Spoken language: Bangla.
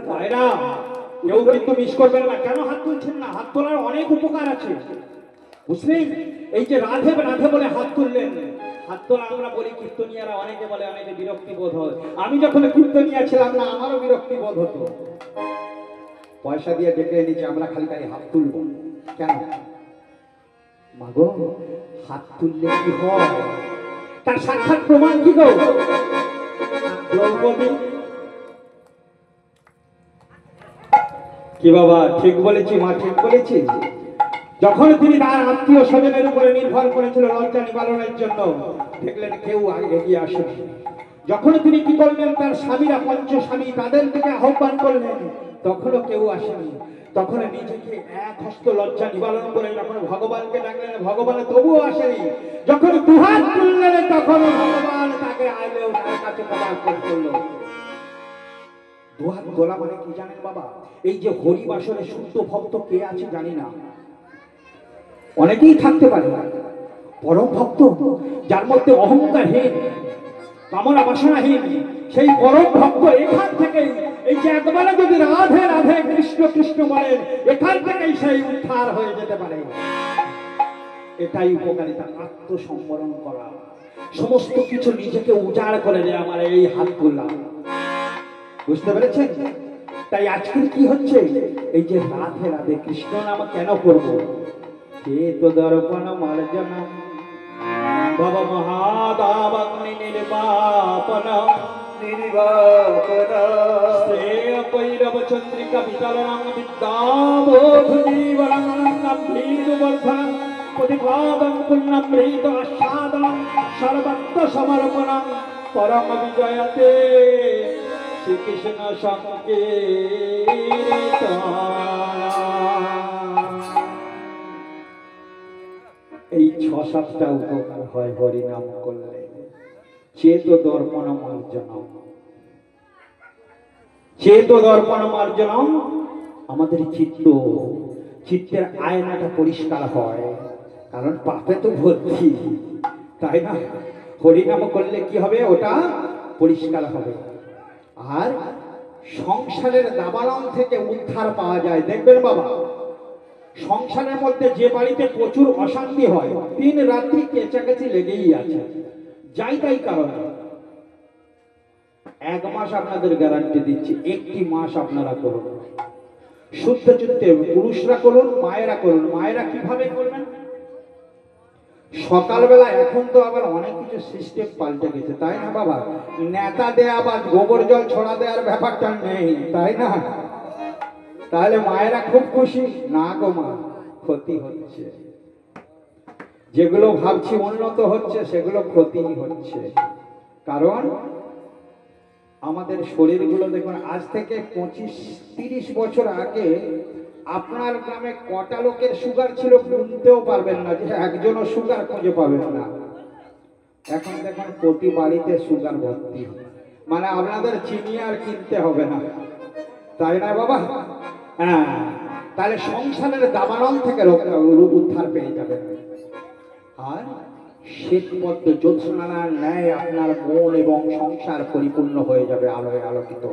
ভাইরা কেউ কিন্তু মিস করবেন না। কেন হাত তুলছেন না? হাত তোলার অনেক উপকার আছে, বুঝলেন? এই যে রাধে রাধে বলে হাত তুললেন, হাত তোলা আমরা বলি কীর্তনিয়ারা, অনেকে বলে, অনেকে বিরক্তি বোধ হয়। আমি যখন কীর্তনিয়া ছিলাম না, আমারও বিরক্তি বোধ হতো। পয়সা দিয়ে ডেকে এনেছি, আমরা খালি খালি হাত তুলবো কেন? মাগো, হাত তুললে কি হয়? তার সাক্ষাৎ প্রমাণ কি গো? দ্রৌপদী। কি বাবা, ঠিক বলেছি মা, ঠিক বলেছি? যখন তিনি তার আত্মীয় স্বজনের উপরে নির্ভর করেছিল লজ্জা নিবারণের জন্য, দেখলেন কেউ আগে এগিয়ে আসেনি। যখন তিনি কি করলেন, তার স্বামীরা, পঞ্চস্বামী, তাদের দিকে আহ্বান করলেন, তখনও কেউ আসেনি। তখন নিজেকে এক হস্ত লজ্জা নিবারণ করে যখন ভগবানকে ডাকলেন, ভগবান তবুও আসেনি। যখন দুহাত তুললেন, তখন ভগবান তাকে আইলেও তার কাছে পদার্পণ করলো। দুহাত তোলা মানে কি জানেন বাবা? এই যে হরিবাসরে শুদ্ধ ভক্ত কে আছে জানি না, অনেকেই থাকতে পারে। পরম ভক্ত যার মধ্যে অহংকারহীন, কামনা বাসনাহীন, সেই পরম ভক্ত এখান থেকে, এই যে একবারে যদি রাধে রাধে কৃষ্ণ কৃষ্ণ বলেন, এখান থেকেই সেই উদ্ধার হয়ে যেতে পারে। এটাই উপকারিতা, আত্মসম্বরণ করা, সমস্ত কিছু নিজেকে উজাড় করে দেয় আমার এই হাত তুললাম। বুঝতে পেরেছেন? তাই আজকের কি হচ্ছে, এই যে রাধে রাধে কৃষ্ণ নাম কেন করবো? চেতো দর্পণ মার্জন ভব মহাদাবগ্নি নির্বাপন শ্রেয় কৈরব চন্দ্রিকা বিতরণং বিদ্যাবোধ জীবনং গম্ভীরবর্ধনং প্রতিপাদং পুণ্যমৃত আস্বাদনং সর্বত্র সমর্পণং পরম বিজয়তে শ্রীকৃষ্ণ সংকীর্তন। এই ৬-৭টা উপকার হয় হরিনাম করলে। চেত দর্পণ মার্জনম, চেত দর্পণ মার্জনম, আমাদের চিত্তের আয়নাটা পরিষ্কার হয়, কারণ পাপে তো ভর্তি, তাই না? হরিনাম করলে কি হবে? ওটা পরিষ্কার হবে। আর সংসারের দাবানল থেকে উদ্ধার পাওয়া যায়। দেখবেন বাবা, সংসারের মধ্যে যে বাড়িতে প্রচুর অশান্তি হয়, দিন রাত্রি কেচাকেচি লেগেই আছে, যাই তাই কারণে, 1 মাস আপনাদের গ্যারান্টি দিচ্ছি, 1টি মাস আপনারা করুন, শুদ্ধ চিত্তে পুরুষরা করুন, মায়েরা করুন। মায়েরা কিভাবে করবেন? সকালবেলা, এখন তো আবার অনেক কিছু সিস্টেম পাল্টে গেছে, তাই না বাবা? নেতা দেয়া বা গোবর জল ছড়া দেওয়ার ব্যাপারটা নেই, তাই না? তাহলে মায়েরা খুব খুশি। না গো মা, ক্ষতি হচ্ছে। যেগুলো ভাবছি উন্নত হচ্ছে, সেগুলো ক্ষতি হচ্ছে। কারণ আমাদের শরীরগুলো দেখুন, আজ থেকে 25-30 বছর আগে আপনার গ্রামে কটা লোকের সুগার ছিল গুনতেও পারবেন না, যে একজনও সুগার খুঁজে পাবেন না। এখন দেখুন প্রতি বাড়িতে সুগার ভর্তি, মানে আপনাদের চিনি আর কিনতে হবে না, তাই না বাবা? হ্যাঁ, তাহলে সংসারের দাবানল থেকে রূপ উদ্ধার পেয়ে যাবেন। আর শ্বেতপদ্ম জ্যোৎস্নার ন্যায় আপনার মন এবং সংসার পরিপূর্ণ হয়ে যাবে, আলোয় আলোকিত।